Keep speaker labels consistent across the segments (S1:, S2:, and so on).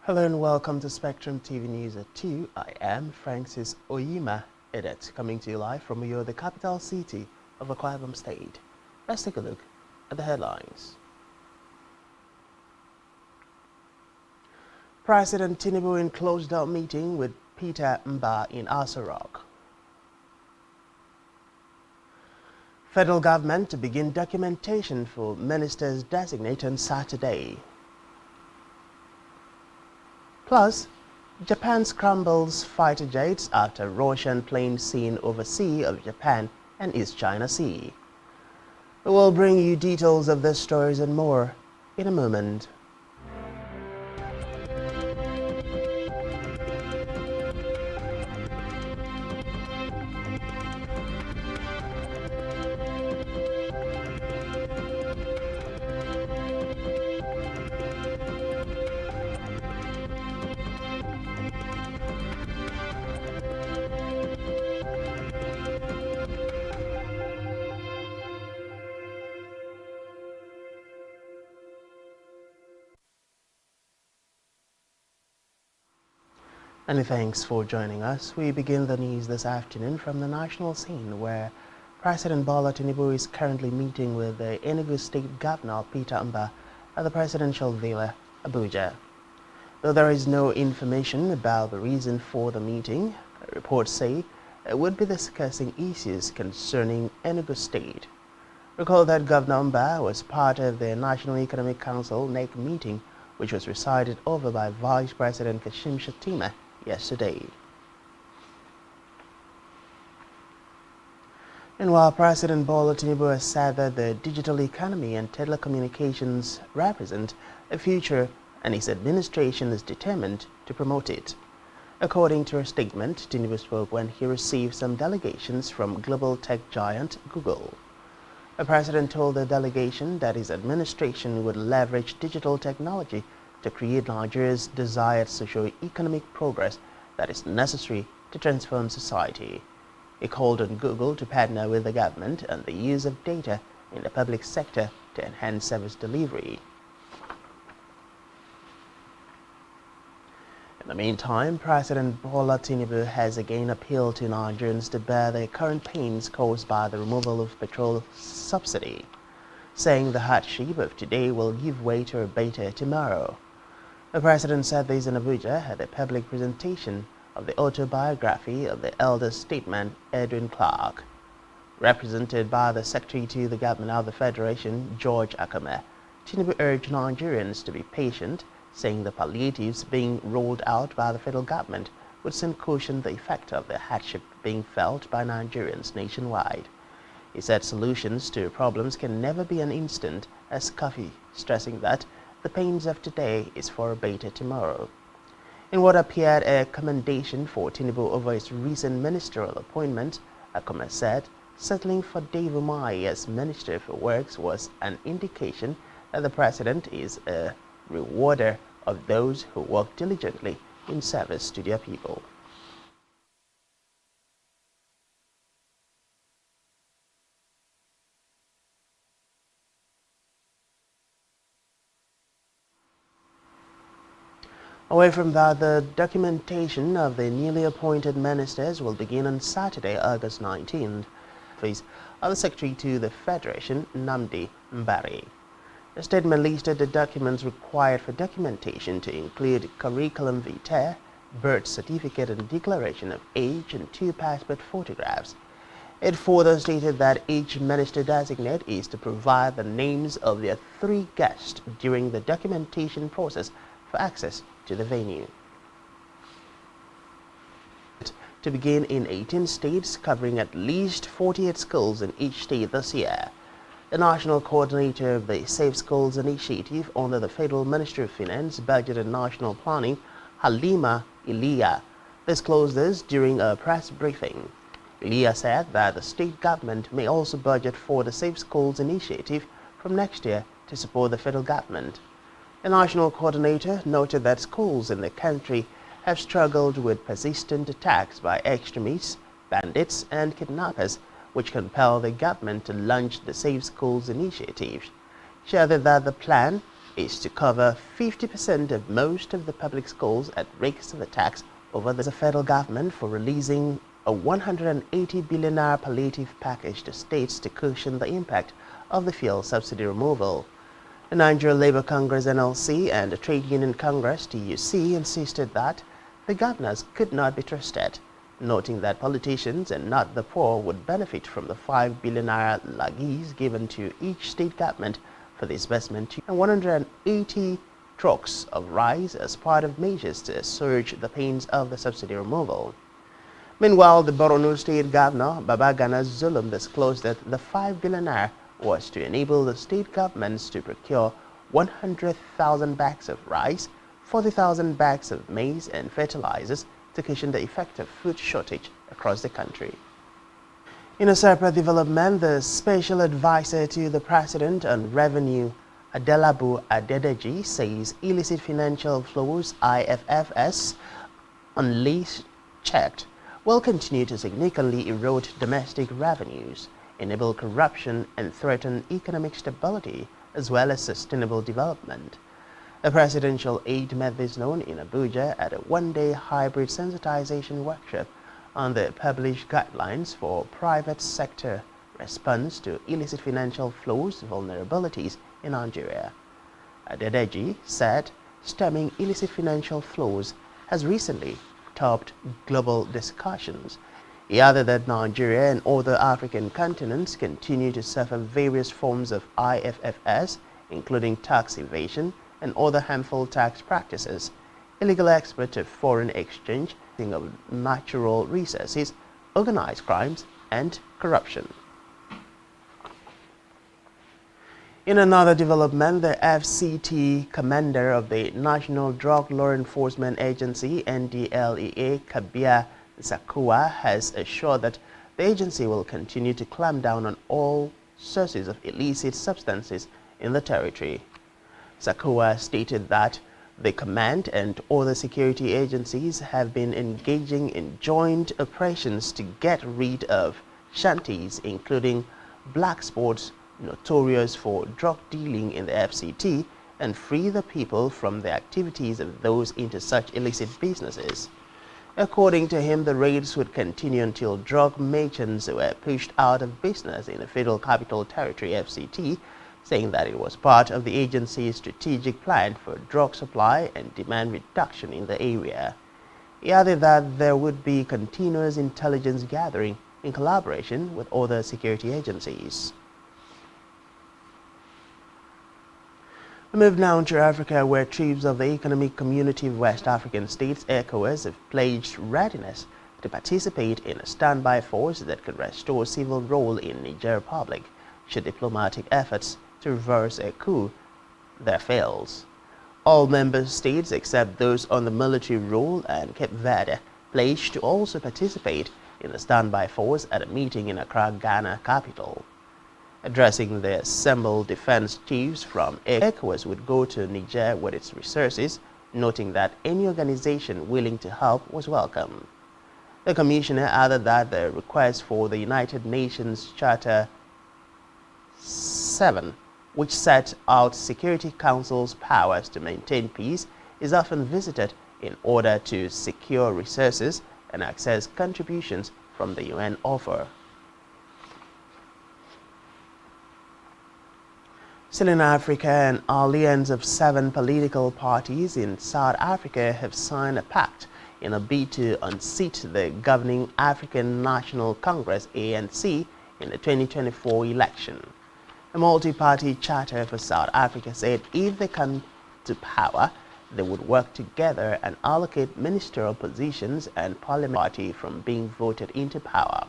S1: Hello and welcome to Spectrum TV News at 2. I am Francis Oyima Edet, coming to you live from Uyo, the capital city of Akwa Ibom State. Let's take a look at the headlines. President Tinubu in closed-door meeting with Peter Mba in Aso Rock. Federal government to begin documentation for ministers designate on Saturday. Plus, Japan scrambles fighter jets after Russian plane seen over sea of Japan and East China Sea. We will bring you details of these stories and more in a moment. Many thanks for joining us. We begin the news this afternoon from the national scene, where President Bola Tinubu is currently meeting with the Enugu State Governor Peter Mba at the Presidential Villa, Abuja. Though there is no information about the reason for the meeting, reports say it would be discussing issues concerning Enugu State. Recall that Governor Mba was part of the National Economic Council NEC meeting, which was presided over by Vice President Kashim Shettima yesterday. And while President Bola Tinubu has said that the digital economy and telecommunications represent a future and his administration is determined to promote it. According to a statement, Tinubu spoke when he received some delegations from global tech giant Google. The president told the delegation that his administration would leverage digital technology to create Nigeria's desired socio-economic progress that is necessary to transform society. He called on Google to partner with the government and the use of data in the public sector to enhance service delivery. In the meantime, President Bola Tinubu has again appealed to Nigerians to bear the current pains caused by the removal of petrol subsidy, saying the hardship of today will give way to a better tomorrow. The president said this in Abuja at a public presentation of the autobiography of the elder statesman Edwin Clark. Represented by the Secretary to the Government of the Federation, George Akame, Tinubu urged Nigerians to be patient, saying the palliatives being rolled out by the federal government would soon cushion the effect of the hardship being felt by Nigerians nationwide. He said solutions to problems can never be an instant as coffee, stressing that the pains of today is for a better tomorrow. In what appeared a commendation for Tinubu over his recent ministerial appointment, Akome said settling for Dave Umahi as Minister for Works was an indication that the president is a rewarder of those who work diligently in service to their people. Away from that, the documentation of the newly appointed ministers will begin on Saturday, August 19th. Office of the Secretary to the Federation, Nnamdi Mbari. The statement listed the documents required for documentation to include curriculum vitae, birth certificate and declaration of age, and 2 passport photographs. It further stated that each minister designate is to provide the names of their 3 guests during the documentation process for access to the venue. To begin in 18 states, covering at least 48 schools in each state this year. The national coordinator of the Safe Schools Initiative under the Federal Ministry of Finance, Budget and National Planning, Halima Iliya, disclosed this during a press briefing. Iliya said that the state government may also budget for the Safe Schools Initiative from next year to support the federal government. The national coordinator noted that schools in the country have struggled with persistent attacks by extremists, bandits and kidnappers, which compel the government to launch the Safe Schools Initiative. She added that the plan is to cover 50% of most of the public schools at risk of attacks over the federal government for releasing a 180 billion naira palliative package to states to cushion the impact of the fuel subsidy removal. The Nigeria Labour Congress (NLC) and the Trade Union Congress (TUC) insisted that the governors could not be trusted, noting that politicians and not the poor would benefit from the 5 billion naira lagees given to each state government for disbursement and 180 trucks of rice as part of measures to assuage the pains of the subsidy removal. Meanwhile, the Borno State Governor, Babagana Zulum, disclosed that the 5 billion naira was to enable the state governments to procure 100,000 bags of rice, 40,000 bags of maize and fertilizers to cushion the effect of food shortage across the country. In a separate development, the Special Advisor to the President on Revenue, Adelabu Adedeji, says illicit financial flows (IFFs) unleashed checked will continue to significantly erode domestic revenues, enable corruption and threaten economic stability as well as sustainable development. A presidential aide made this known in Abuja at a one-day hybrid sensitization workshop on the published guidelines for private sector response to illicit financial flows vulnerabilities in Nigeria. Adedeji said stemming illicit financial flows has recently topped global discussions. He added that Nigeria and other African continents continue to suffer various forms of IFFs, including tax evasion and other harmful tax practices, illegal export of foreign exchange, of natural resources, organized crimes, and corruption. In another development, the FCT commander of the National Drug Law Enforcement Agency (NDLEA), Kabir Zakua, has assured that the agency will continue to clamp down on all sources of illicit substances in the territory. Zakua stated that the command and other security agencies have been engaging in joint operations to get rid of shanties, including black spots notorious for drug dealing in the FCT, and free the people from the activities of those into such illicit businesses. According to him, the raids would continue until drug merchants were pushed out of business in the Federal Capital Territory (FCT), saying that it was part of the agency's strategic plan for drug supply and demand reduction in the area. He added that there would be continuous intelligence gathering in collaboration with other security agencies. We move now to Africa, where troops of the Economic Community of West African States (ECOWAS) have pledged readiness to participate in a standby force that could restore civil rule in Niger Republic should diplomatic efforts to reverse a coup there fails. All member states except those on the military rule and Cape Verde pledged to also participate in the standby force at a meeting in Accra, Ghana capital. Addressing the assembled defense chiefs from ECOWAS would go to Niger with its resources, noting that any organization willing to help was welcome. The commissioner added that the request for the United Nations Charter 7, which set out Security Council's powers to maintain peace, is often visited in order to secure resources and access contributions from the UN offer. Still in Africa, an alliance of 7 political parties in South Africa have signed a pact in a bid to unseat the governing African National Congress (ANC) in the 2024 election. A multi-party charter for South Africa said if they come to power, they would work together and allocate ministerial positions and parliament from being voted into power.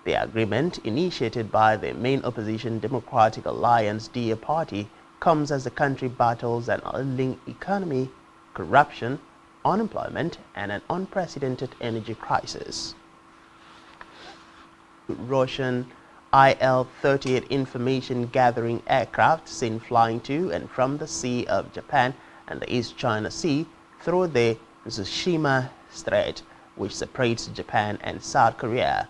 S1: The agreement, initiated by the main opposition Democratic Alliance (DA) party, comes as the country battles an ailing economy, corruption, unemployment, and an unprecedented energy crisis. Russian Il-38 information gathering aircraft seen flying to and from the Sea of Japan and the East China Sea through the Tsushima Strait, which separates Japan and South Korea.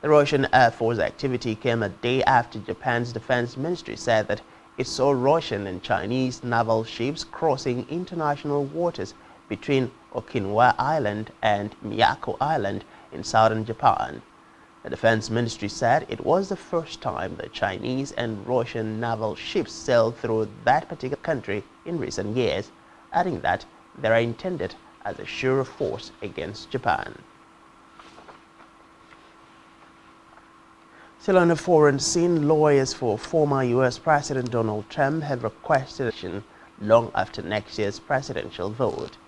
S1: The Russian Air Force activity came a day after Japan's defense ministry said that it saw Russian and Chinese naval ships crossing international waters between Okinawa Island and Miyako Island in southern Japan. The Defense Ministry said it was the first time that Chinese and Russian naval ships sailed through that particular country in recent years, adding that they are intended as a show of force against Japan. Still on the foreign scene, lawyers for former U.S. President Donald Trump have requested action long after next year's presidential vote.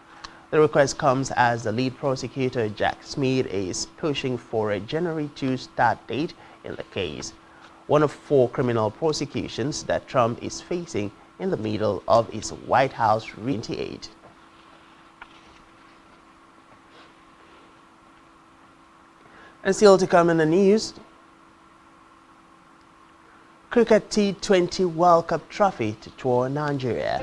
S1: The request comes as the lead prosecutor, Jack Smith, is pushing for a January 2 start date in the case, one of 4 criminal prosecutions that Trump is facing in the middle of his White House re-28. And still to come in the news, Cricket T20 World Cup trophy to tour Nigeria.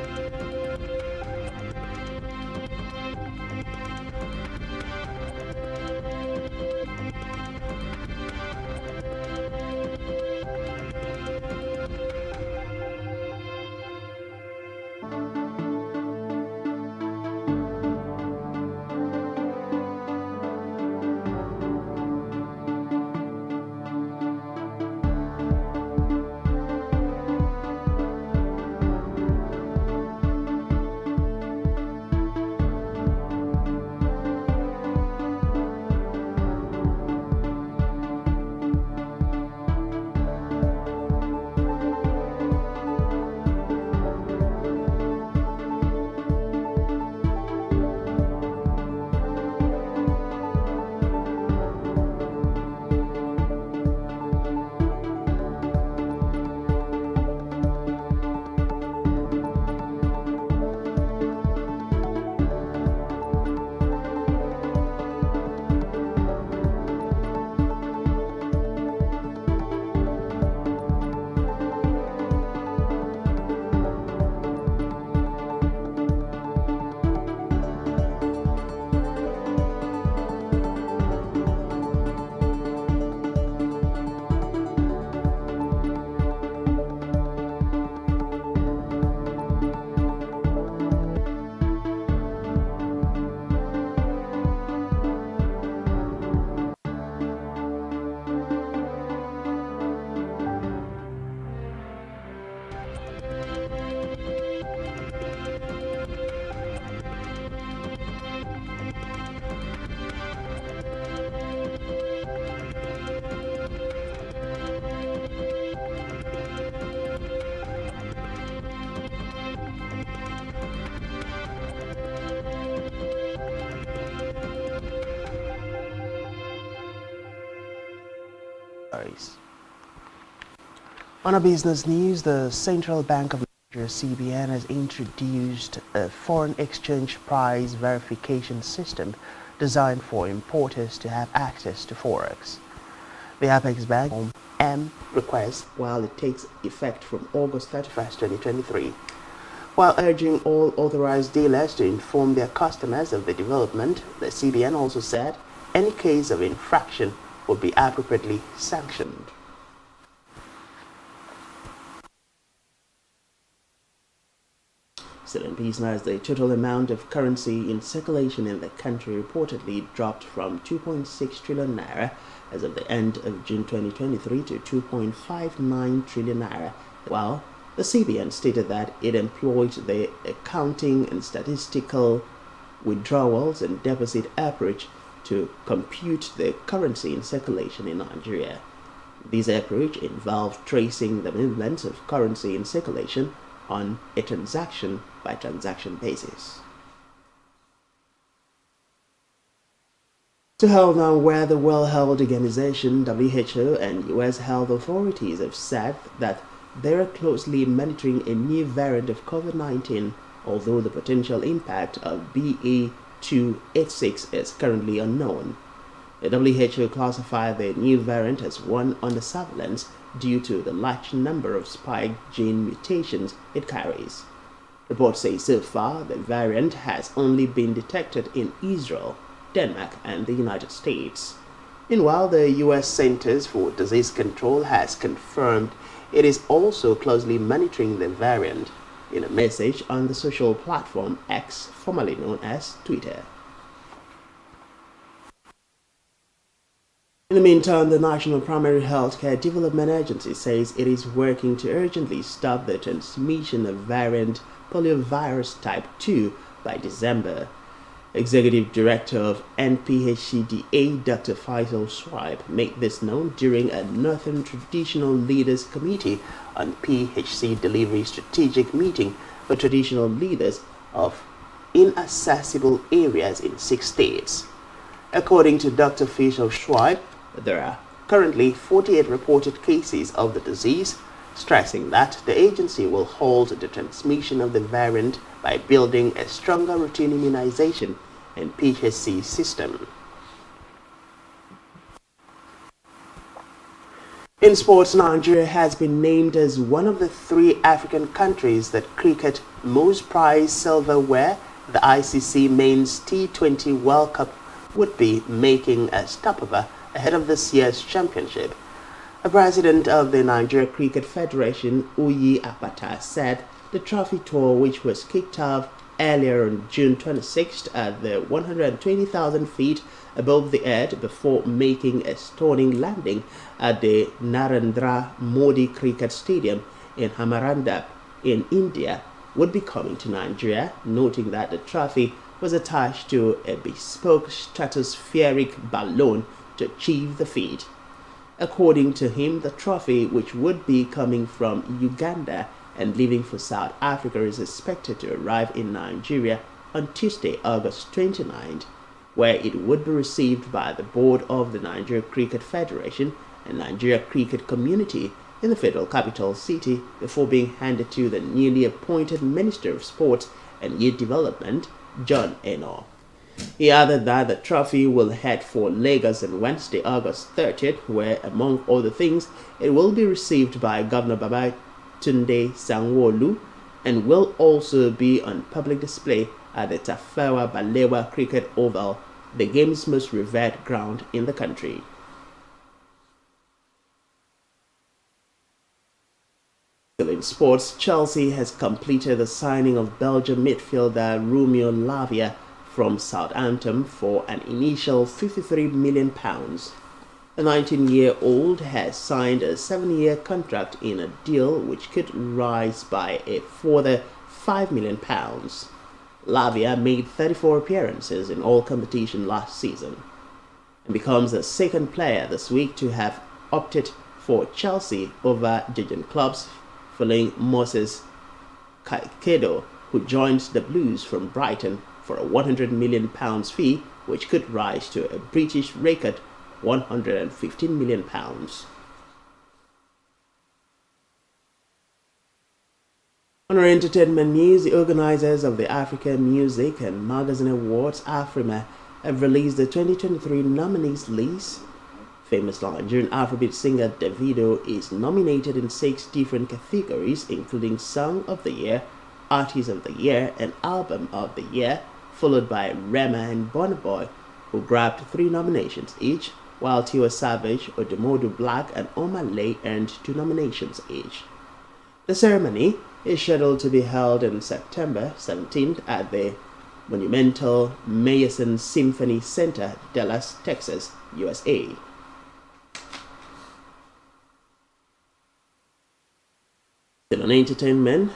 S1: On a business news, the Central Bank of Nigeria (CBN) has introduced a foreign exchange price verification system designed for importers to have access to forex. The Apex Bank M request, while it takes effect from August 31st, 2023, while urging all authorized dealers to inform their customers of the development, the CBN also said any case of infraction would be appropriately sanctioned. Still in business, the total amount of currency in circulation in the country reportedly dropped from 2.6 trillion naira as of the end of June 2023 to 2.59 trillion naira, while the CBN stated that it employed the accounting and statistical withdrawals and deposit approach to compute the currency in circulation in Nigeria. This approach involved tracing the movements of currency in circulation on a transaction-by-transaction basis. To hell now, where the World Health Organization (WHO) and U.S. health authorities have said that they are closely monitoring a new variant of COVID-19, although the potential impact of BA.2.86 is currently unknown. The WHO classified the new variant as one under surveillance due to the large number of spike gene mutations it carries. Reports say so far the variant has only been detected in Israel, Denmark, and the United States. Meanwhile, the U.S. Centers for Disease Control has confirmed it is also closely monitoring the variant. In a message on the social platform X, formerly known as Twitter. In the meantime, the National Primary Healthcare Development Agency says it is working to urgently stop the transmission of variant poliovirus type 2 by December. Executive Director of NPHCDA, Dr. Faisal Swaib, made this known during a Northern Traditional Leaders Committee on PHC Delivery Strategic Meeting for traditional leaders of inaccessible areas in 6 states. According to Dr. Faisal Swaib, there are currently 48 reported cases of the disease, stressing that the agency will halt the transmission of the variant by building a stronger routine immunization and PHC system. In sports, Nigeria has been named as one of the 3 African countries that cricket most prized silverware the ICC Men's T20 World Cup would be making a stopover ahead of this year's championship. The president of the Nigeria Cricket Federation, Uyi Apata, said the trophy tour, which was kicked off earlier on June 26th at the 120,000 feet above the earth before making a stunning landing at the Narendra Modi Cricket Stadium in Hamarandap in India, would be coming to Nigeria, noting that the trophy was attached to a bespoke stratospheric balloon to achieve the feat. According to him, the trophy, which would be coming from Uganda and leaving for South Africa, is expected to arrive in Nigeria on Tuesday, August 29th, where it would be received by the board of the Nigeria Cricket Federation and Nigeria Cricket Community in the federal capital city before being handed to the newly appointed Minister of Sports and Youth Development, John Eno. He added that the trophy will head for Lagos on Wednesday, August 30th, where, among other things, it will be received by Governor Babatunde Sanwo-Olu and will also be on public display at the Tafawa Balewa Cricket Oval, the game's most revered ground in the country. In sports, Chelsea has completed the signing of Belgian midfielder Romeo Lavia from Southampton for an initial £53 million. The 19-year-old has signed a 7-year contract in a deal which could rise by a further £5 million. Lavia made 34 appearances in all competition last season and becomes the second player this week to have opted for Chelsea over Jurgen Klopp's, following Moses Caicedo, who joins the Blues from Brighton for a £100 million fee, which could rise to a British record £115 million. On our entertainment news, the organizers of the African Music and Magazine Awards, AFRIMA, have released the 2023 nominees list. Famous Nigerian Afrobeat singer Davido is nominated in 6 different categories, including Song of the Year, Artist of the Year, and Album of the Year, followed by Rema and Burna Boy, who grabbed 3 nominations each, while Tiwa Savage, Odemodu Black, and Omah Lay earned 2 nominations each. The ceremony is scheduled to be held on September 17th at the monumental Meyerson Symphony Center, Dallas, Texas, USA. Still on entertainment,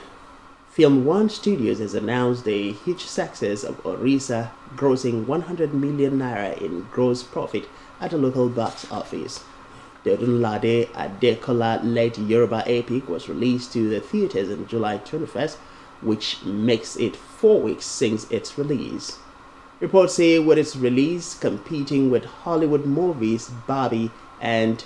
S1: Film One Studios has announced the huge success of Orisa, grossing 100 million naira in gross profit at a local box office. The Odunlade Adekola-led Yoruba epic was released to the theaters on July 21st, which makes it 4 weeks since its release. Reports say with its release competing with Hollywood movies Barbie and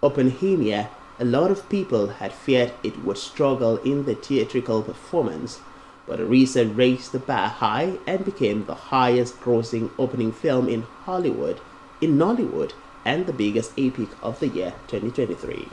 S1: Oppenheimer, a lot of people had feared it would struggle in the theatrical performance, but Orisa raised the bar high and became the highest grossing opening film in Hollywood, in Nollywood, and the biggest epic of the year 2023.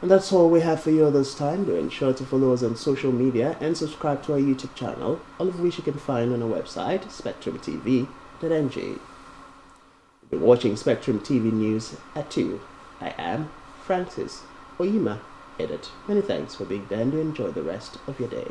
S1: And that's all we have for you this time. Do ensure to follow us on social media and subscribe to our YouTube channel, all of which you can find on our website, spectrumtv.ng. You've been watching Spectrum TV News at 2. I am Francis Oyima, edit. Many thanks for being there and enjoy the rest of your day.